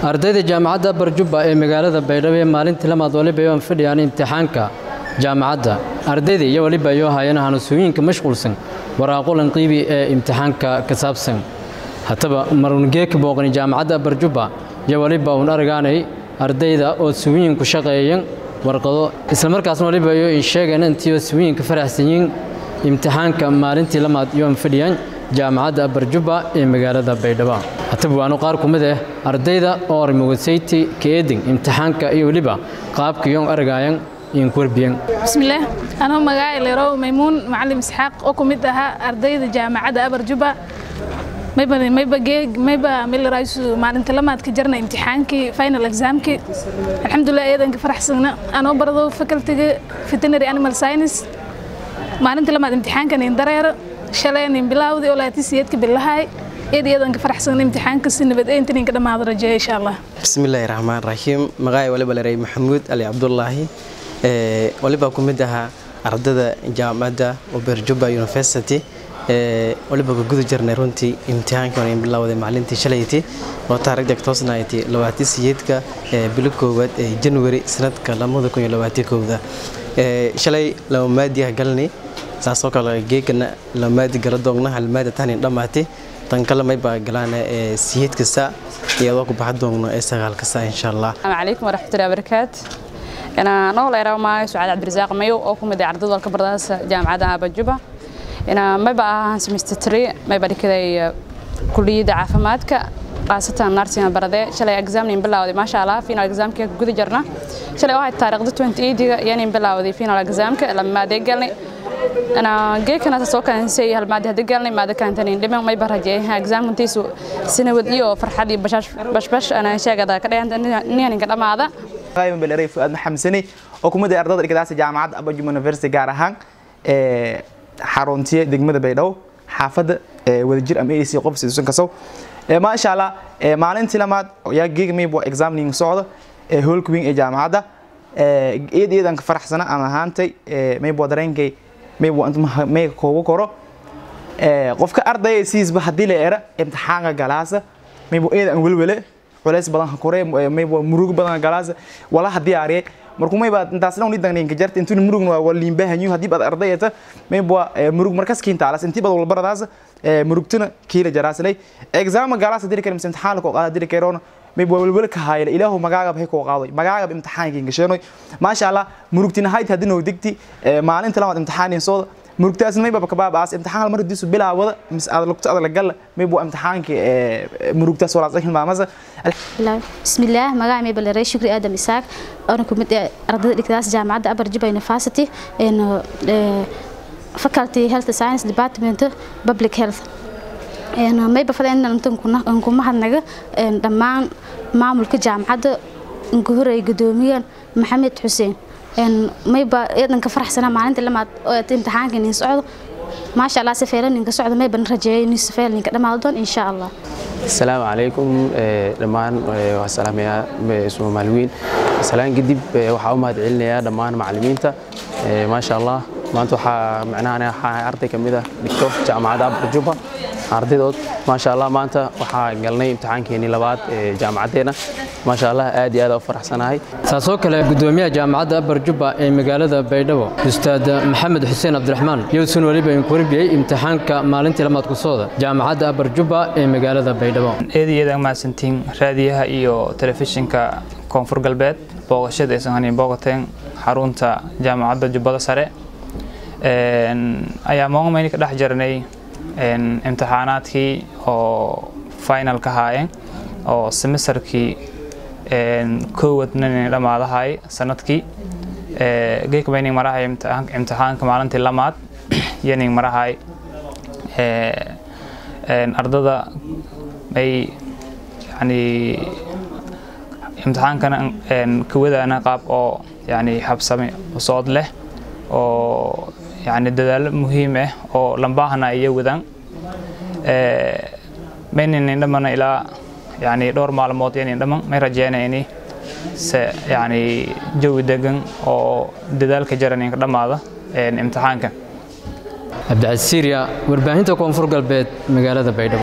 ardayda jaamacadda Barjubba ee magaalada Baydhabo ee maalintii lamaad waliba ay fadhiyaan imtixaanka jaamacadda ardayda iyo waliba ay hayaan hanusooyinka mashquulsan waraaqolan qiibi ee imtixaanka ka saabsan hataba marungeek booqani jaamacadda Barjubba iyo waliba uu argaanay ardayda oo suuyin ku shaqeeyeen warqado isla markaasna waliba ay sheegeen intii suuyin ka faraxsan yihiin imtixaanka maalintii lamaad iyo fadhiyaan jaamacadda Barjubba ee magaalada Baydhabo hataba waanu qaar kumid ah ardayda oo armugasayti keedin imtixaanka iyo waliba qaabka yoon argaayan in kurbiyan bismillaah ana magaay leerow maymuun macallim isxaaq oo kumid aha ardayda jaamacadda Barjubba mayba meel raisu maalinta lamaad ka jarna imtixaankii final examki alxamdulillah eedan ka faraxsana ana barado faculty-ga veterinary animal science maalinta lamaad imtixaankan in dareero shalayna bilawdi oo laatiisiyadka bilahay eedan ka faraxsan imtixaanka si nabad ah inta ninka dhamaad rajeeyo insha Allah bismillaahir rahmaanir rahiim magaay waliba leeray maxamuud ali abdullaahi waliba kumid aha ardayda jaamacadda Barjubba University waliba ku guda jirnay runtii imtixaankan in bilawday maalintii shalayti oo taariikhda toosnaayay 28ka bil koowaad ee January sanadka 2021 shalay loo maadiyaha galnay saasoo kale geekana la maadi gala doogna hal maada tan dhamaatay tan kale may baa galaan siyeed kasta iyadoo ku baxad doogno ee sagaal kasta insha Allah Assalamu alaykum wa rahmatullahi wa barakatuh ana nool era ma Su'aad Cabdirasaaq Mayo oo ku mid ah ardayda ka bardaasa jaamacadda Barjubba ana may baa semester 3 may baa dhigay kulliyadda caafimaadka qaasatan nursing barade shalay exam-in bilawday ma sha Allah final exam-ka guda jarna shalay waxa taariikhda 28 yani bilawday final exam-ka lama deegalnay أنا جاي كنا سوكا نسي هالمادة هتقالني مادة كانت تاني لما ما يبرهجي إكزام نتيسو سنة وديو فرحتي بش أنا شيء كذا كده يعني كده ما هذا قايم بالريف فؤاد محمد سني وكم ده أرض الكداس جامعة أبو يونيفرسيتي جارهان حارونتي دقمة بيدو حافظ وذجر أمي سي قف سيسون كسو ما شاء الله معلن تلامات يا جيج مي بو إكزام نين صعدة هول كوين جامعة ده إيه ده فرح سنة أنا هانتي مي بو درينكي ميبو أنت ما كوو كورو قفك أرضي سيز بحدي لإيرا امتحان جلاسة ميبو إيه أنقول وليس بدن كوري ميبو مروج بدن جلاسة ولا حدي عاري مركو ميبا أنت أصلاً وليد دعني كجرت أنتوا المروج واللي بهنيو هدي بعد أرضية ميبو مروج مركز كين تعالى أنتي بدل البرداز مروجتنا كيل جلاسة لي إكزام جلاسة ديري كلمة امتحان لكو قاعد ديري كيرون ميبو ولك هاي إلهه مجاعب هيك وقاضي مجاعب امتحان كينجشانوي ما شاء الله مروجتنا هاي تهدينا ودكتي ما أنت لما امتحان ينصاد مروجتاس ميبا بكباب عاس امتحان المرة دي سبلا وضع مس هذا الوقت هذا الجل ميبو امتحان كي مروجتاس ولا زين مع مزة بسم الله مجاعب ميبا لرئيس شكري آدم إسحاق أنا كنت أرد الكلاس جامعة Barjubba University إنه faculty health science department public health أنا ما يبغى فلان أنتم نكون محنجة دمان معمول كجامعة نقهر يقدميا محمد حسين إن ما يبغى إذا كفرح سنة معنا لما امتحان كني صعد ما شاء الله سفيرا إنك صعد ما يبغى نرجع نسفير إنك لما أردون إن شاء الله. السلام عليكم دمان والسلام يا اسمه مالوين السلام جديد وحاومات علنا يا دمان معلمين ما شاء الله ما أنتوا معنا أنا أرضي كمية دكتور جامعة Barjubba ardaydood ما شاء الله maanta waxa galnay imtixaankeenii labaad ee jaamacadeena ما شاء الله aad iyo aad u faraxsanahay saasoo kale gudoomiyaha jaamacadda Barjubba ee magaalada Baydhabo Ustaad Maxamed Xuseen Abdiraxmaan yowsan waliba in kurbiyay imtixaanka maalintii lamaad ku soo jaamacadda Barjubba ee magaalada Baydhabo eedayadan maasantiin raadiyaha iyo telefishinka koonfur galbeed booqashada aysan hanin booqateen xarunta jaamacadda Jubbada Sare ayaa maamulka ka dhex jarnay imtixaanaadkii oo final ka haayeen oo semesterkii koowadna dhamaadahay sanadkii geekbayning marahay imtixaanka maalintii lamaad yaning marahay ardada ay yani imtixaankana kuwadana qaab oo yani habsami socod leh oo يعني دلالة مهمة أو لمباهنا يودان من عندما إلى يعني دور معلومات يعني عندما ما رجعنا يعني يعني جو دقن أو دلالة كجراني عندما هذا امتحانك. عبد العزيز سيريا وربعين تكون فرق البيت مقالة Baydhabo.